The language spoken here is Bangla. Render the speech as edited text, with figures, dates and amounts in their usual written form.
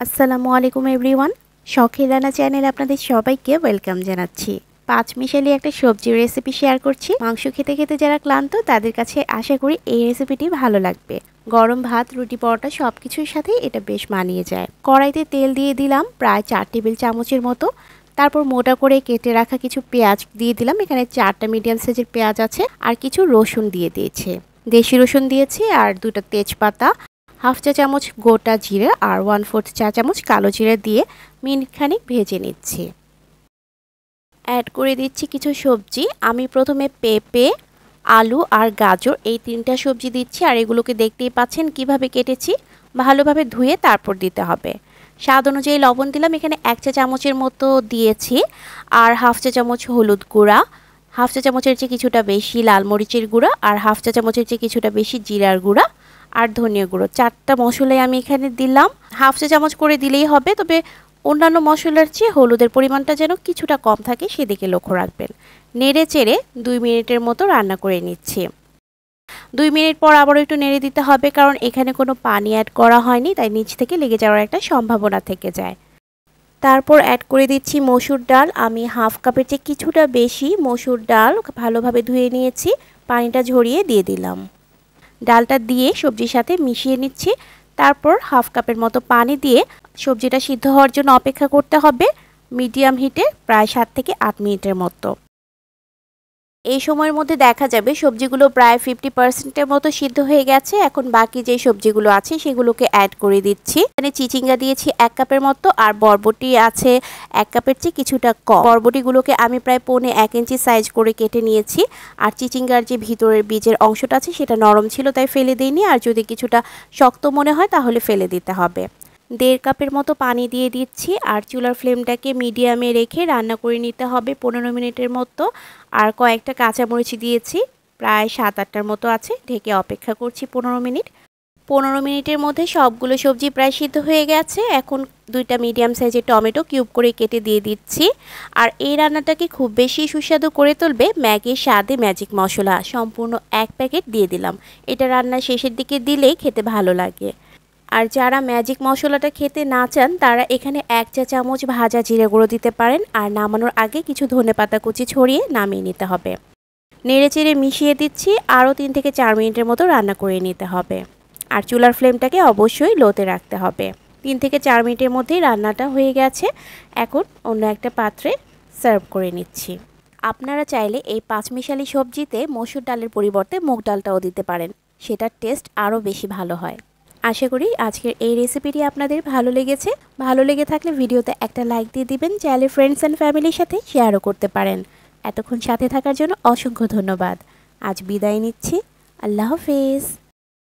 আসসালামু আলাইকুম এভরিওয়ান। শখের রান্না চ্যানেলে আপনাদের সবাইকে ওয়েলকাম জানাচ্ছি। পাঁচমিশালি একটা সবজির রেসিপি শেয়ার করছি। মাংস খেতে খেতে যারা ক্লান্ত তাদের কাছে আশা করি এই রেসিপিটি ভালো লাগবে। গরম ভাত, রুটি, পরোটা সব কিছুর সাথেই এটা বেশ মানিয়ে যায়। কড়াইতে তেল দিয়ে দিলাম প্রায় 4 টেবিল চামচের মতো। তারপর মোটা করে কেটে রাখা কিছু পেঁয়াজ দিয়ে দিলাম। এখানে 4টা মিডিয়াম সাইজের পেঁয়াজ আছে আর কিছু রসুন দিয়ে দিয়েছে। দেশি রসুন দিয়েছি আর 2টা তেজপাতা, হাফ চা চামচ গোটা জিরে আর 1/4 চা চামচ কালো জিরে দিয়ে মিনিটখানিক ভেজে নিচ্ছি। অ্যাড করে দিচ্ছি কিছু সবজি। আমি প্রথমে পেঁপে, আলু আর গাজর এই 3টা সবজি দিচ্ছি আর এগুলোকে দেখতেই পাচ্ছেন কিভাবে কেটেছি। ভালোভাবে ধুয়ে তারপর দিতে হবে। স্বাদ অনুযায়ী লবণ দিলাম, এখানে 1 চা চামচের মতো দিয়েছি। আর হাফ চা চামচ হলুদ গুঁড়া, হাফ চা চামচের চেয়ে কিছুটা বেশি লাল মরিচের গুঁড়া আর হাফ চা চামচের চেয়ে কিছুটা বেশি জিরার গুঁড়া আর ধনিয়া গুঁড়ো। 4টা মশলাই আমি এখানে দিলাম। হাফ চা চামচ করে দিলেই হবে, তবে অন্যান্য মশলার চেয়ে হলুদের পরিমাণটা যেন কিছুটা কম থাকে সেদিকে লক্ষ্য রাখবেন। নেড়ে চেড়ে 2 মিনিটের মতো রান্না করে নিচ্ছি। 2 মিনিট পর আবারও একটু নেড়ে দিতে হবে, কারণ এখানে কোনো পানি অ্যাড করা হয়নি, তাই নিচ থেকে লেগে যাওয়ার একটা সম্ভাবনা থেকে যায়। তারপর অ্যাড করে দিচ্ছি মসুর ডাল। আমি হাফ কাপের চেয়ে কিছুটা বেশি মসুর ডাল ভালোভাবে ধুয়ে নিয়েছি, পানিটা ঝরিয়ে দিয়ে দিলাম। ডালটা দিয়ে সবজির সাথে মিশিয়ে নিচ্ছি। তারপর হাফ কাপের মতো পানি দিয়ে সবজিটা সিদ্ধ হওয়ার জন্য অপেক্ষা করতে হবে মিডিয়াম হিটে প্রায় 7 থেকে 8 মিনিটের মতো। এই সময়ের মধ্যে দেখা যাবে সবজিগুলো প্রায় 50% মতো সিদ্ধ হয়ে গেছে। এখন বাকি যে সবজিগুলো আছে সেগুলোকে অ্যাড করে দিচ্ছি। এখানে চিচিঙ্গা দিয়েছি 1 কাপের মতো আর বরবটি আছে 1 কাপের চেয়ে কিছুটা কম। বরবটিগুলোকে আমি প্রায় 1.5 ইঞ্চি সাইজ করে কেটে নিয়েছি। আর চিচিঙ্গার যে ভিতরের বীজের অংশটা আছে সেটা নরম ছিল, তাই ফেলে দিইনি। আর যদি কিছুটা শক্ত মনে হয় তাহলে ফেলে দিতে হবে। 1.5 কাপের মতো পানি দিয়ে দিচ্ছি আর চুলার ফ্লেমটাকে মিডিয়ামে রেখে রান্না করে নিতে হবে 15 মিনিটের মতো। আর কয়েকটা কাঁচামরিচ দিয়েছি, প্রায় 7-8টার মতো আছে। ঢেকে অপেক্ষা করছি 15 মিনিট। 15 মিনিটের মধ্যে সবগুলো সবজি প্রায় সিদ্ধ হয়ে গেছে। এখন 2টা মিডিয়াম সাইজের টমেটো কিউব করে কেটে দিয়ে দিচ্ছি। আর এই রান্নাটাকে খুব বেশি সুস্বাদু করে তুলবে ম্যাগির স্বাদে ম্যাজিক মশলা সম্পূর্ণ 1 প্যাকেট দিয়ে দিলাম। এটা রান্নার শেষের দিকে দিলেই খেতে ভালো লাগে। আর যারা ম্যাজিক মশলাটা খেতে না চান তারা এখানে 1 চা চামচ ভাজা জিরে গুঁড়ো দিতে পারেন। আর নামানোর আগে কিছু ধনেপাতা কুচি ছড়িয়ে নামিয়ে নিতে হবে। নেড়েচেড়ে মিশিয়ে দিচ্ছি। আরও 3 থেকে 4 মিনিটের মতো রান্না করে নিতে হবে। আর চুলার ফ্লেমটাকে অবশ্যই লোতে রাখতে হবে। 3 থেকে 4 মিনিটের মধ্যেই রান্নাটা হয়ে গেছে। এখন অন্য একটা পাত্রে সার্ভ করে নিচ্ছি। আপনারা চাইলে এই পাঁচমিশালি সবজিতে মসুর ডালের পরিবর্তে মুগ ডালটাও দিতে পারেন, সেটার টেস্ট আরও বেশি ভালো হয়। আশা করি আজকের এই রেসিপিটি আপনাদের ভালো লেগেছে। ভালো লেগে থাকলে ভিডিওতে একটা লাইক দিয়ে দিবেন। চাইলে ফ্রেন্ডস অ্যান্ড ফ্যামিলির সাথে শেয়ারও করতে পারেন। এতক্ষণ সাথে থাকার জন্য অসংখ্য ধন্যবাদ। আজ বিদায় নিচ্ছি। আল্লাহ হাফেজ।